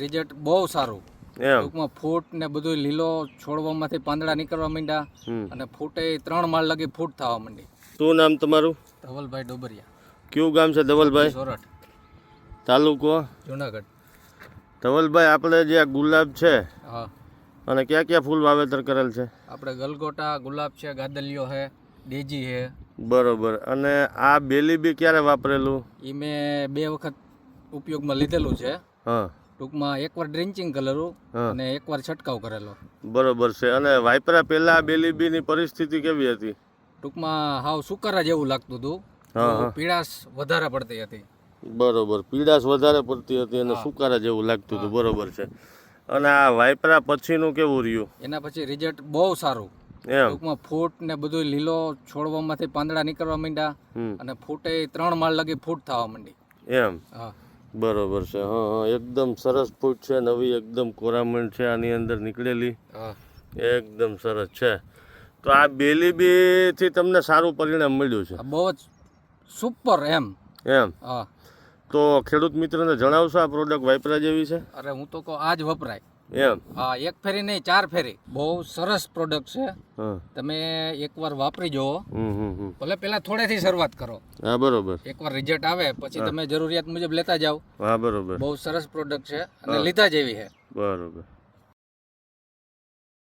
Result બહુ સારું. એમ ટૂંકમાં ફૂટ ને બધું લીલો છોડવામાંથી પાંદડા નીકળવા માંડ્યા અને ફૂટે 3 માળ લગી ફૂટ થવા માંડી. શું નામ તમારું? ધવલભાઈ ડોબરિયા, કયું ગામ છે ધવલભાઈ? સોરઠ, તાલુકો જુનાગઢ. ધવલભાઈ, આપણે જે આ ગુલાબ છે હા, અને ક્યાં ક્યાં ફૂલ વાવેતર કરેલ છે? આપણે ગલગોટા, ગુલાબ છે, ગાદલિયો છે, ડેજી છે. બરોબર. અને આ બેલી બી ક્યારે વાપરેલું? એ મેં 2 વખત ઉપયોગમાં લીધેલું છે. હા, ટૂંકમાં એકવાર ડ્રિંચિંગ કરેલું હા. અને એકવાર છંટકાવ કરેલો. બરોબર છે. અને વાપરા પહેલા બેલી બીની પરિસ્થિતિ કેવી હતી? ટૂંકમાં હાવ સુકારા જેવું લાગતું હતું. હા, હા. પીળાશ વધારે પડતી હતી. બરોબર, પીડાશ વધારે પડતી હતી અને હા. સુકારા જેવું લાગતું હતું. બરોબર છે. અને આ વાપરા પછીનું કેવું રહ્યું? એના પછી રિઝલ્ટ બહુ સારું. એમ ટૂંકમાં ફૂટ ને બધું લીલો છોડવામાંથી પાંદડા નીકળવા માંડ્યા હમ. અને ફૂટે 3 માળ લગી ફૂટ થવા માંડી. એમ હા, બરોબર છે. હા હા, એકદમ સરસ ફૂટ છે. નવી એકદમ કોરામણ છે આની અંદર નીકળેલી. હા. એકદમ સરસ છે. તો આ બેલી બીથી તમને સારું પરિણામ મળ્યું છે? આ બહુ જ સુપર એમ. એમ હા, તો ખેડૂત મિત્રોને જણાવશો આ પ્રોડક્ટ વાપરા જેવી છે? અરે હું તો કહું આ જ વપરાય. એમ હા, 1 ફેરી નહીં 4 ફેરી. બહુ સરસ પ્રોડક્ટ છે. હા. તમે એકવાર વાપરી જુઓ. હમ. ભલે પહેલા થોડેથી શરૂઆત કરો. હા, બરોબર. એકવાર રિઝલ્ટ આવે પછી તમે જરૂરિયાત મુજબ લેતા જાઓ. હા, બરોબર. બહુ સરસ પ્રોડક્ટ છે અને લીધા જેવી છે. બરોબર.